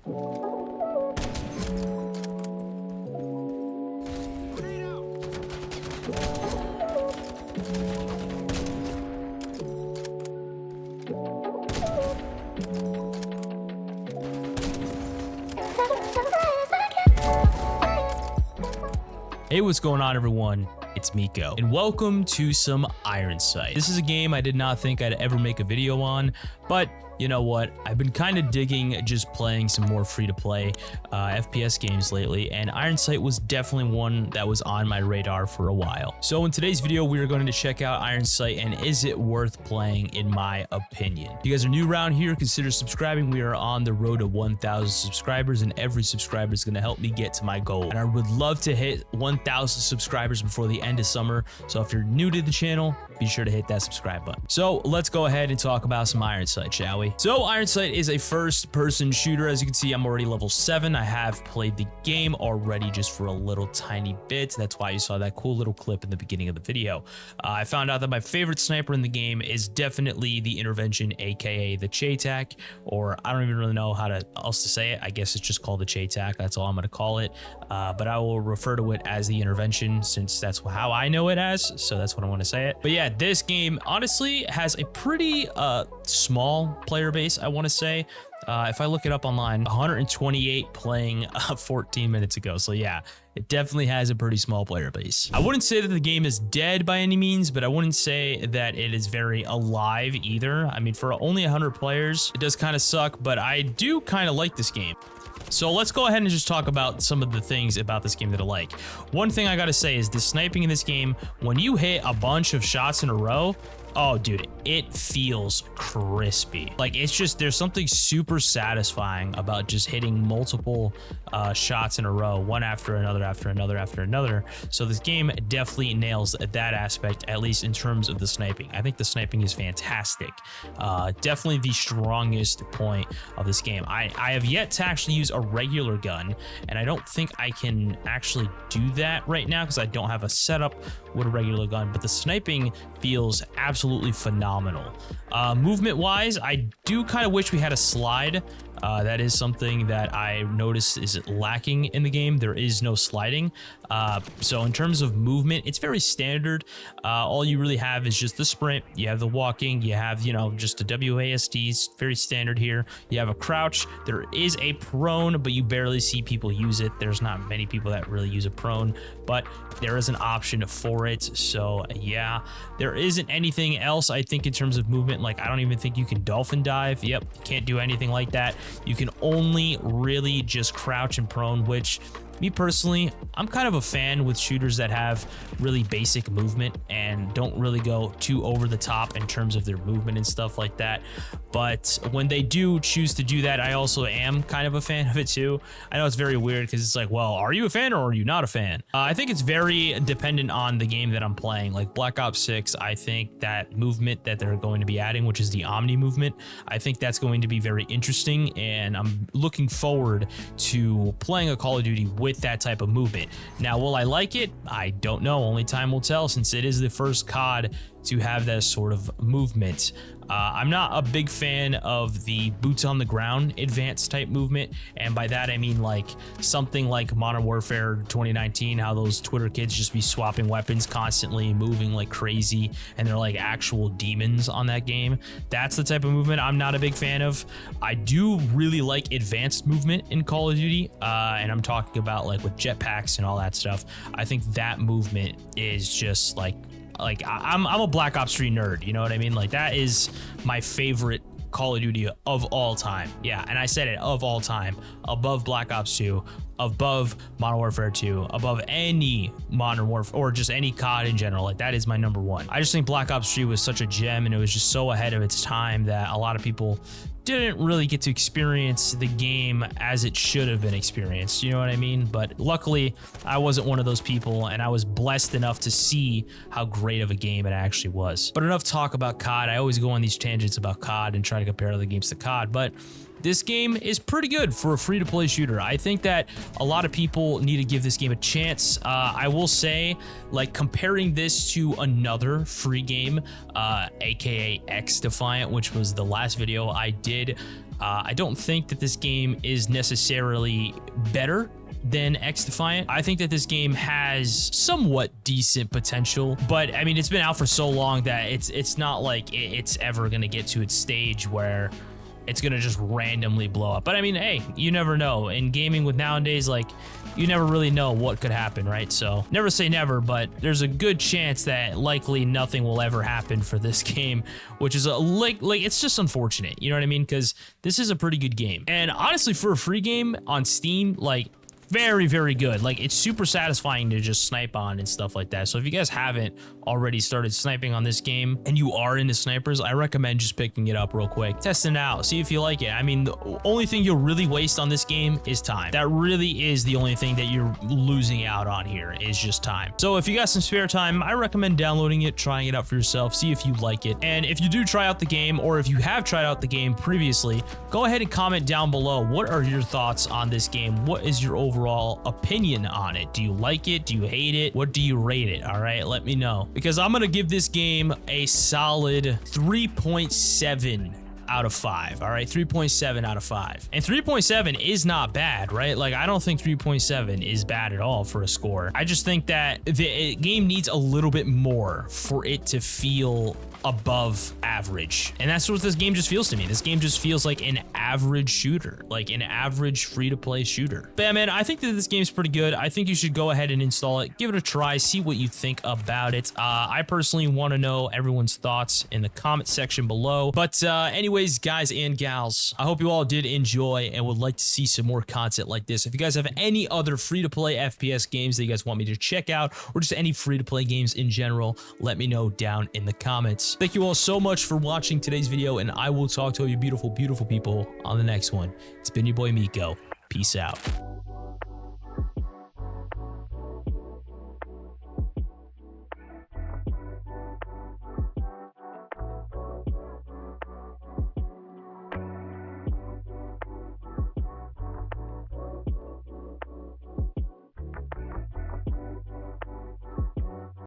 Hey, what's going on, everyone? It's Meqko, and welcome to some Ironsight. This is a game I did not think I'd ever make a video on, but you know what? I've been kind of digging just playing some more free-to-play FPS games lately, and Ironsight was definitely one that was on my radar for a while. So in today's video, we are going to check out Ironsight, and is it worth playing, in my opinion. If you guys are new around here, consider subscribing. We are on the road to 1,000 subscribers, and every subscriber is going to help me get to my goal. And I would love to hit 1,000 subscribers before the end of summer, so if you're new to the channel, be sure to hit that subscribe button. So let's go ahead and talk about some Ironsight, shall we? So Ironsight is a first-person shooter. As you can see, I'm already level 7. I have played the game already just for a little tiny bit. That's why you saw that cool little clip in the beginning of the video. I found out that my favorite sniper in the game is definitely the Intervention, aka the Chaytak, or I don't even really know how else to say it. I guess it's just called the Chaytak. That's all I'm going to call it. But I will refer to it as the Intervention since that's how I know it as. So that's what I want to say it. But yeah, this game honestly has a pretty small player base, I want to say. If I look it up online, 128 playing 14 minutes ago. So yeah, it definitely has a pretty small player base. I wouldn't say that the game is dead by any means, but I wouldn't say that it is very alive either. I mean, for only 100 players, it does kind of suck, but I do kind of like this game. So let's go ahead and just talk about some of the things about this game that I like. One thing I gotta say is the sniping in this game, when you hit a bunch of shots in a row, oh dude, it feels crispy. Like, it's just, there's something super satisfying about just hitting multiple shots in a row, one after another, after another, after another. So this game definitely nails that aspect, at least in terms of the sniping. I think the sniping is fantastic. Definitely the strongest point of this game. I have yet to actually use a regular gun, and I don't think I can actually do that right now because I don't have a setup with a regular gun, but the sniping feels absolutely phenomenal. Movement wise, I do kind of wish we had a slide. That is something that I noticed is lacking in the game. There is no sliding. So in terms of movement, it's very standard. All you really have is just the sprint. You have the walking. You have, you know, just a WASD, very standard here. You have a crouch. There is a prone, but you barely see people use it. There's not many people that really use a prone, but there is an option for it. So yeah, there isn't anything else, I think, in terms of movement. Like, I don't even think you can dolphin dive. Yep, can't do anything like that. You can only really just crouch and prone, which, me personally, I'm kind of a fan with shooters that have really basic movement and don't really go too over the top in terms of their movement and stuff like that. But when they do choose to do that, I also am kind of a fan of it too. I know it's very weird because it's like, well, are you a fan or are you not a fan? I think it's very dependent on the game that I'm playing. Like Black Ops 6, I think that movement that they're going to be adding, which is the Omni movement, I think that's going to be very interesting, and I'm looking forward to playing a Call of Duty with that type of movement. Now, will I like it? I don't know. Only time will tell, since it is the first COD to have that sort of movement. I'm not a big fan of the boots on the ground advanced type movement, and by that I mean like something like Modern Warfare 2019, how those Twitter kids just be swapping weapons constantly, moving like crazy, and they're like actual demons on that game. That's the type of movement I'm not a big fan of. I do really like advanced movement in Call of Duty, and I'm talking about like with jetpacks and all that stuff. I think that movement is just like I'm a Black Ops 3 nerd, you know what I mean? Like, that is my favorite Call of Duty of all time. Yeah, and I said it, of all time. Above Black Ops 2, above Modern Warfare 2, above any Modern Warfare, or just any COD in general. Like, that is my number one. I just think Black Ops 3 was such a gem, and it was just so ahead of its time that a lot of people didn't really get to experience the game as it should have been experienced, you know what I mean? But luckily, I wasn't one of those people, and I was blessed enough to see how great of a game it actually was. But enough talk about COD. I always go on these tangents about COD and try to compare other games to COD, but this game is pretty good for a free-to-play shooter. I think that a lot of people need to give this game a chance. I will say, like, comparing this to another free game, aka X Defiant, which was the last video I did, I don't think that this game is necessarily better than X-Defiant. I think that this game has somewhat decent potential, but I mean, it's been out for so long that it's not like it's ever gonna get to its stage where it's gonna just randomly blow up. But I mean, hey, you never know. In gaming with nowadays, like, you never really know what could happen, right? So never say never, but there's a good chance that likely nothing will ever happen for this game, which is like it's just unfortunate, you know what I mean? Because this is a pretty good game. And honestly, for a free game on Steam, like, very, very good. Like, it's super satisfying to just snipe on and stuff like that. So if you guys haven't already started sniping on this game and you are into snipers, I recommend just picking it up real quick, testing it out, see if you like it. I mean, the only thing you'll really waste on this game is time. That really is the only thing that you're losing out on here, is just time. So if you got some spare time, I recommend downloading it, trying it out for yourself, see if you like it. And if you do try out the game, or if you have tried out the game previously, go ahead and comment down below. What are your thoughts on this game? What is your overall opinion on it? Do you like it? Do you hate it? What do you rate it? All right, let me know, because I'm gonna give this game a solid 3.7 out of 5. All right, 3.7 out of 5. And 3.7 is not bad, right? Like, I don't think 3.7 is bad at all for a score. I just think that the game needs a little bit more for it to feel above average. And that's what this game just feels to me. This game just feels like an average shooter, like an average free-to-play shooter. But yeah, man, I think that this game's pretty good. I think you should go ahead and install it, give it a try, see what you think about it. I personally want to know everyone's thoughts in the comment section below. But anyways, guys and gals, I hope you all did enjoy and would like to see some more content like this. If you guys have any other free-to-play FPS games that you guys want me to check out, or just any free-to-play games in general, let me know down in the comments. Thank you all so much for watching today's video, and I will talk to all you beautiful, beautiful people on the next one. It's been your boy Meqko. Peace out.